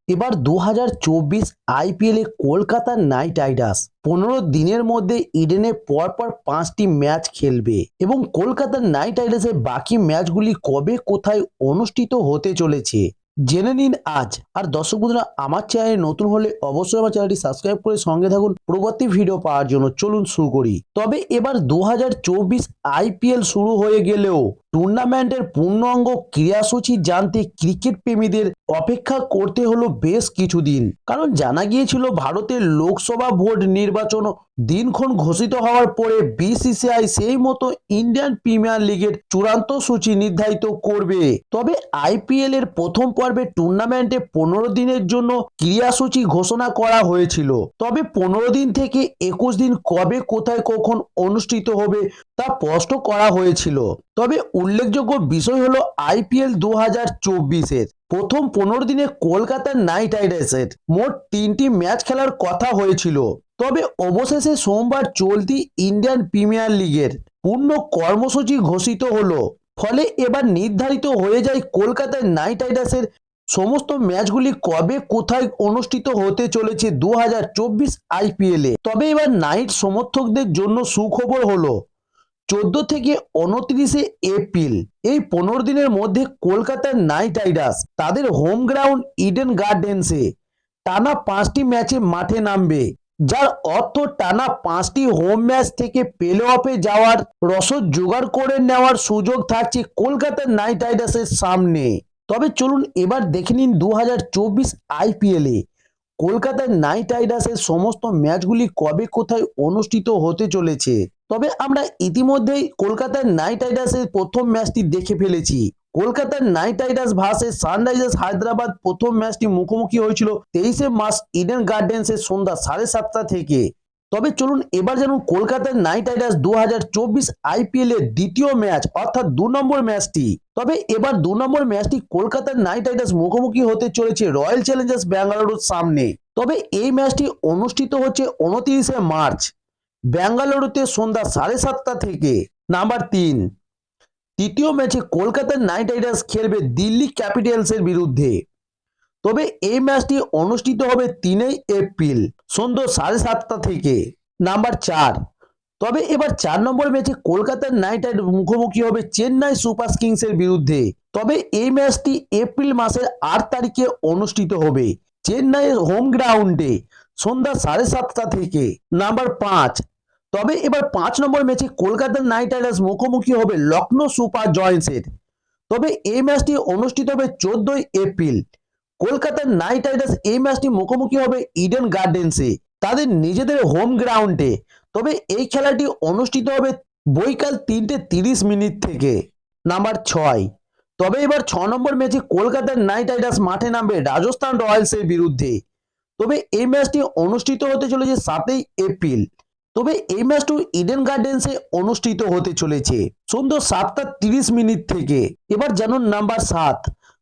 এবার 2024 আইপিএলে কলকাতার নাইট রাইডার্স 15 দিনের মধ্যে ইডেনে পরপর 5টি ম্যাচ খেলবে এবং কলকাতার নাইট রাইডার্সের বাকি ম্যাচগুলি কবে কোথায় অনুষ্ঠিত হতে চলেছে জেনে নিন আজ। আর দর্শক বন্ধুরা, আমার চ্যানেলে নতুন হলে অবশ্যই আমার চ্যানেলটি সাবস্ক্রাইব করে সঙ্গে থাকুন পরবর্তী ভিডিও পাওয়ার জন্য। চলুন শুরু করি। তবে এবার 2024 আইপিএল শুরু হয়ে গেলেও টুর্নামেন্টের পূর্ণাঙ্গ ক্রীড়াসূচি জানতে ক্রিকেট প্রেমীদের অপেক্ষা করতে হলো বেশ কিছুদিন। কারণ জানা গিয়েছিল ভারতের লোকসভা ভোট নির্বাচন দিনক্ষণ ঘোষিত হওয়ার পরে বিসিসিআই সেই মতো ইন্ডিয়ান প্রিমিয়ার লিগের চূড়ান্ত সূচি নির্ধারিত করবে। তবে আইপিএল এর প্রথম পর্বে টুর্নামেন্টে 15 দিনের জন্য ক্রীড়াসূচি ঘোষণা করা হয়েছিল। তবে 15 দিন থেকে 21 দিন কবে কোথায় কখন অনুষ্ঠিত হবে তা স্পষ্ট করা হয়েছিল। তবে উল্লেখযোগ্য বিষয় হলো আইপিএল 2024-এর প্রথম 15 দিনে কলকাতার নাইট রাইডার্সের মোট 3টি ম্যাচ খেলার কথা হয়েছিল। তবে অবশেষে সোমবার চলতি ইন্ডিয়ান প্রিমিয়ার লিগের পূর্ণ কর্মসূচি ঘোষিত হলো। ফলে এবার নির্ধারিত হয়ে যায় কলকাতার নাইট রাইডার্সের সমস্ত ম্যাচগুলি কবে কোথায় অনুষ্ঠিত হতে চলেছে 2024 আইপিএলে। তবে এবার নাইট সমর্থকদের জন্য সুখবর হলো 14 থেকে 29 এপ্রিল এই 15 দিনের মধ্যে কলকাতার নাইট রাইডার্স তাদের হোম গ্রাউন্ড ইডেন গার্ডেন্সে টানা 5টি ম্যাচে মাঠে নামবে, যার অর্থ টানা 5টি হোম ম্যাচ থেকে প্লে অফে যাওয়ার রসদ জোগাড় করে নেওয়ার সুযোগ থাকছে কলকাতার নাইট রাইডার্সের সামনে। তবে চলুন এবার দেখে নিন 2024 আইপিএলে কলকাতার নাইট রাইডার্সের সমস্ত ম্যাচগুলি কবে কোথায় অনুষ্ঠিত হতে চলেছে। তবে আমরা ইতিমধ্যেই কলকাতার নাইট রাইডার্সের প্রথম ম্যাচটি দেখে ফেলেছি। কলকাতার night Riders versus Sunrisers Hyderabad প্রথম ম্যাচটি মুখোমুখি হয়েছিল 23 মার্চ ইডেন গার্ডেন্সের সন্ধ্যা 7:30 থেকে। তবে চলুন এবার জানুন কলকাতার নাইট রাইডার্স 2024 আইপিএল এর দ্বিতীয় ম্যাচ অর্থাৎ 2 নম্বর ম্যাচটি। তবে এবার 2 নম্বর ম্যাচটি কলকাতার নাইট রাইডার্স মুখোমুখি হতে চলেছে রয়্যাল চ্যালেঞ্জার্স ব্যাঙ্গালুরুর সামনে। তবে এই ম্যাচটি অনুষ্ঠিত হচ্ছে 29 মার্চ বেঙ্গালুরুতে সন্ধ্যা 7:30 থেকে। নাম্বার 3, তৃতীয় ম্যাচে কলকাতার নাইট রাইডার্স খেলবে দিল্লি ক্যাপিটালসের বিরুদ্ধে। তবে এই ম্যাচটি অনুষ্ঠিত হবে 3 এপ্রিল সন্ধ্যা 7:30 থেকে। নাম্বার 4, তবে এবার 4 নম্বর ম্যাচে কলকাতার নাইট রাইডার্স মুখোমুখি হবে চেন্নাই সুপার কিংসের বিরুদ্ধে। তবে এই ম্যাচটি এপ্রিল মাসের 8 তারিখে অনুষ্ঠিত হবে চেন্নাইয়ের হোম গ্রাউন্ডে সন্ধ্যা 7:30 থেকে। নাম্বার 5, তবে এবার 5 নম্বর ম্যাচে কলকাতার নাইট রাইডার্স মুখোমুখি হবে লখনৌ সুপার জয়েন্টসের। তবে এই ম্যাচটি অনুষ্ঠিত হবে 14 এপ্রিল। কলকাতার নাইট রাইডার্স এই ম্যাচটি মুখোমুখি হবে ইডেন গার্ডেন্সে তাদের নিজেদের হোম গ্রাউন্ডে। তবে এই খেলাটি অনুষ্ঠিত হবে বৈকাল 3:30 থেকে। নাম্বার 6, তবে এবার 6 নম্বর ম্যাচে কলকাতার নাইট রাইডার্স মাঠে নামবে রাজস্থান রয়্যালসের বিরুদ্ধে। তবে এই ম্যাচটি অনুষ্ঠিত হতে চলেছে 7 এপ্রিল। তবে এই ম্যাচটি ইডেন গার্ডেন্সে অনুষ্ঠিত হতে চলেছে সন্ধ্যা 7:30 থেকে। এবার জানুন নাম্বার 7,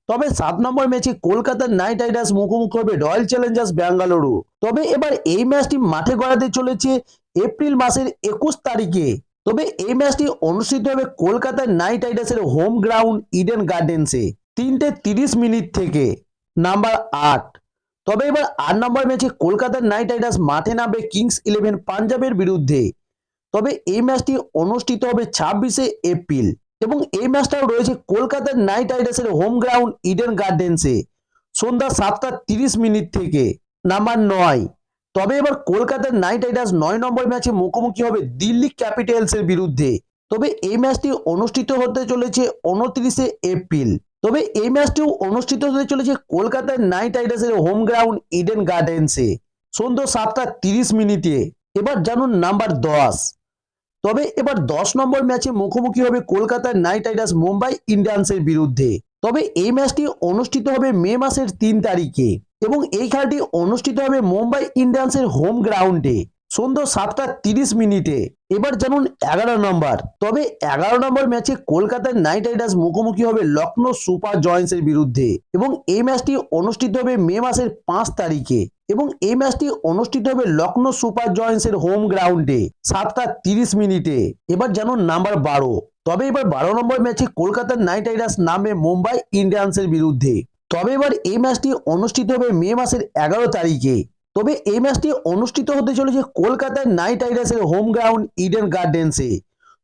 তবে 7 নম্বর ম্যাচে কলকাতার নাইট রাইডার্স মুখোমুখি হবে রয়্যাল চ্যালেঞ্জার্স ব্যাঙ্গালুরু। তবে এবার এই ম্যাচটি মাঠে গড়াতে চলেছে এপ্রিল মাসের 21 তারিখে। তবে এই ম্যাচটি অনুষ্ঠিত হবে কলকাতার নাইট রাইডার্সের হোম গ্রাউন্ড ইডেন গার্ডেন্সে 3:30 থেকে। নাম্বার 8, তবে এবার 8 নম্বর ম্যাচে কলকাতার নাইট রাইডার্স মাঠে নামবে কিংস 11 পাঞ্জাবের বিরুদ্ধে। তবে এই ম্যাচটি অনুষ্ঠিত হবে 26 এপ্রিল এবং এই ম্যাচটাও রয়েছে কলকাতার নাইট রাইডার্সের হোম গ্রাউন্ড ইডেন গার্ডেন্সে সন্ধ্যা 7:30 থেকে। নাম্বার 9, তবে এবার কলকাতার নাইট রাইডার্স 9 নম্বর ম্যাচে মুখোমুখি হবে দিল্লি ক্যাপিটালসের বিরুদ্ধে। তবে এই ম্যাচটি অনুষ্ঠিত হতে চলেছে 29 এপ্রিল। তবে এই ম্যাচটিও অনুষ্ঠিত হতে চলেছে কলকাতার নাইট রাইডার্সের হোম গ্রাউন্ড ইডেন গার্ডেন্সে সন্ধ্যা 7:30। এবার জানুন নাম্বার 10, তবে এবার 10 নম্বর ম্যাচে মুখোমুখি হবে কলকাতার নাইট রাইডার্স মুম্বাই ইন্ডিয়ান্সের বিরুদ্ধে। তবে এই ম্যাচটি অনুষ্ঠিত হবে মে মাসের 3 তারিখে এবং এই খেলাটি অনুষ্ঠিত হবে মুম্বাই ইন্ডিয়ান্সের হোম গ্রাউন্ডে সন্ধ্যা 7:30। এবার জানুন 11 নম্বর, তবে 11 নম্বর ম্যাচে কলকাতার নাইট রাইডার্স মুখোমুখি হবে লখনৌ সুপার জয়েন্টসের বিরুদ্ধে এবং এই ম্যাচটি অনুষ্ঠিত হবে মে মাসের 5 তারিখে এবং এই ম্যাচটি অনুষ্ঠিত হবে লখনৌ সুপার জয়েন্টসের হোম গ্রাউন্ডে 7:30। এবার জানুন নাম্বার 12, তবে এবার 12 নম্বর ম্যাচে কলকাতার নাইট রাইডার্স নামবে মুম্বাই ইন্ডিয়ান্সের বিরুদ্ধে। তবে এবার এই ম্যাচটি অনুষ্ঠিত হবে মে মাসের 11 তারিখে। তবে এই ম্যাচটি অনুষ্ঠিত হতে চলেছে কলকাতার নাইট রাইডার্সের হোম গ্রাউন্ড ইডেন গার্ডেন্সে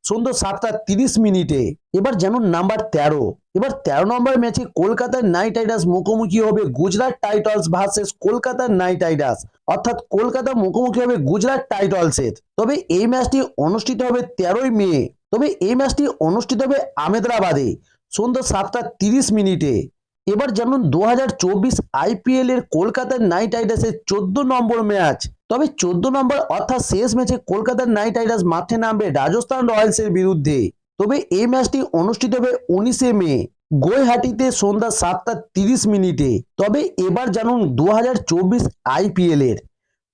সন্ধ্যা 7:30 এবার যেমন নাম্বার 13, এবার 13 নম্বর ম্যাচে কলকাতার নাইট রাইডার্স মুখোমুখি হবে গুজরাট টাইটান্স ভার্সেস কলকাতার নাইট রাইডার্স, অর্থাৎ কলকাতা মুখোমুখি হবে গুজরাট টাইটান্সের। তবে এই ম্যাচটি অনুষ্ঠিত হবে 13ই মে। তবে এই ম্যাচটি অনুষ্ঠিত হবে আহমেদাবাদে সন্ধ্যা 7:30। এবার যেমন 2024 আইপিএল এর কলকাতার নাইট রাইডার্সের 14 নম্বর ম্যাচ। তবে 14 নম্বর অর্থাৎ শেষ ম্যাচে কলকাতার নাইট রাইডার্স মাঠে নামবে রাজস্থান রয়্যালসের বিরুদ্ধে। তবে এই ম্যাচটি অনুষ্ঠিত হবে 19শে মে গুয়াহাটিতে সন্ধ্যা 7:30। তবে এবার জানুন 2024 আইপিএল এর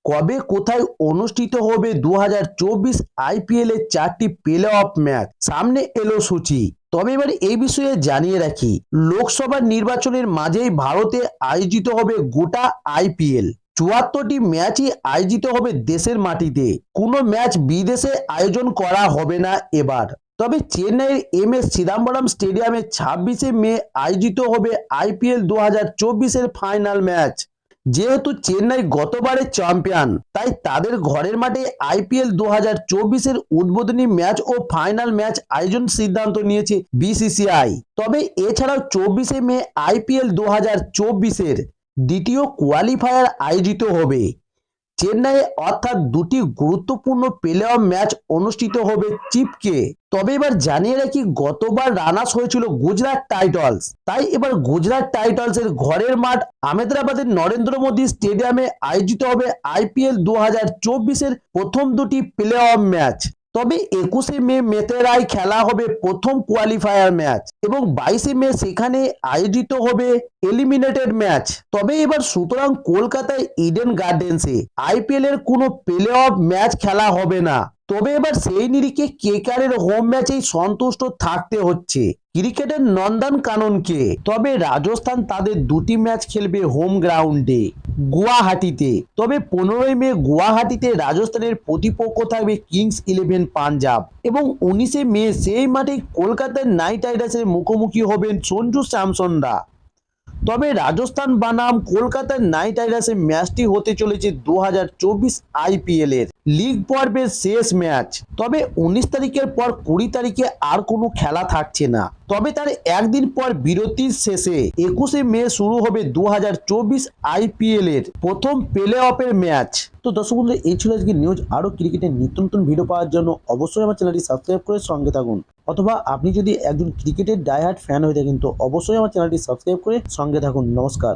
কবে কোথায় অনুষ্ঠিত হবে 2024 আইপিএল এর 4টি প্লে অফ ম্যাচ সামনে এলো সূচি। তবে এবার এই বিষয়ে জানিয়ে রাখি, লোকসভা নির্বাচনের মাঝেই ভারতে আয়োজিত হবে গোটা আইপিএল। 74টি ম্যাচই আয়োজিত হবে দেশের মাটিতে, কোনো ম্যাচ বিদেশে আয়োজন করা হবে না এবার। তবে চেন্নাইয়ের MS চিদাম্বরম স্টেডিয়ামে 26শে মে আয়োজিত হবে আইপিএল 2024 এর ফাইনাল ম্যাচ। যেহেতু চেন্নাই গতবারের চ্যাম্পিয়ন, তাই তাদের ঘরের মাঠে আইপিএল 2024 এর উদ্বোধনী ম্যাচ ও ফাইনাল ম্যাচ আয়োজন সিদ্ধান্ত নিয়েছে বিসিসিআই। তবে এছাড়াও 24শে মে আইপিএল 2024 এর দ্বিতীয় কোয়ালিফায়ার আয়োজিত হবে চেন্নাইয়ে, অর্থাৎ দুটি গুরুত্বপূর্ণ প্লে অফ ম্যাচ অনুষ্ঠিত হবে চিপকে। তবে এবার জানিয়ে রাখি, গতবার রানার্স হয়েছিল গুজরাট টাইটান্স, তাই এবার গুজরাট টাইটান্স এর ঘরের মাঠ আহমেদাবাদের নরেন্দ্র মোদী স্টেডিয়ামে আয়োজিত হবে আইপিএল 2024 এর প্রথম দুটি প্লে অফ ম্যাচ। তবে 21শে মে মেতেরায় খেলা হবে প্রথম কোয়ালিফায়ার ম্যাচ এবং 22শে মে সেখানে আয়োজিত হবে এলিমিনেটেড ম্যাচ। তবে এবার সুতরাং কলকাতায় ইডেন গার্ডেন্সে আইপিএল এর কোনো প্লে অফ ম্যাচ খেলা হবে না। তবে এবার সেই নিরিখে কেকেআরের হোম ম্যাচেই সন্তুষ্ট থাকতে হচ্ছে ক্রিকেটের নন্দন কাননকে। তবে রাজস্থান তাদের দুটি ম্যাচ খেলবে হোম গ্রাউন্ডে গুয়াহাটিতে। তবে 15ই মে গুয়াহাটিতে রাজস্থানের প্রতিপক্ষ থাকবে কিংস 11 পাঞ্জাব এবং 19শে মে সেই মাঠে কলকাতার নাইট রাইডার্সের মুখোমুখি হবেন সঞ্জু স্যামসনরা। তবে রাজস্থান বানাম কলকাতার নাইট রাইডার্সের ম্যাচটি হতে চলেছে 2024 আইপিএল এর লিগ পর্বের শেষ ম্যাচ। তবে 19 তারিখের পর 20 তারিখে আর কোনো খেলা থাকছে না। তবে তার একদিন পর বিরতির শেষে 21শে মে শুরু হবে 2024 আইপিএল এর প্রথম প্লে অফের ম্যাচ। তো দর্শক বন্ধুরা, এই ছিল আজকে নিউজ। আরো ক্রিকেটের নিত্য নতুন ভিডিও পাওয়ার জন্য অবশ্যই আমার চ্যানেলটি সাবস্ক্রাইব করে সঙ্গে থাকুন, অথবা আপনি যদি একজন ক্রিকেটের ডাইহার্ট ফ্যান হয়ে থাকেন তো অবশ্যই আমার চ্যানেলটি সাবস্ক্রাইব করে সঙ্গে থাকুন। নমস্কার।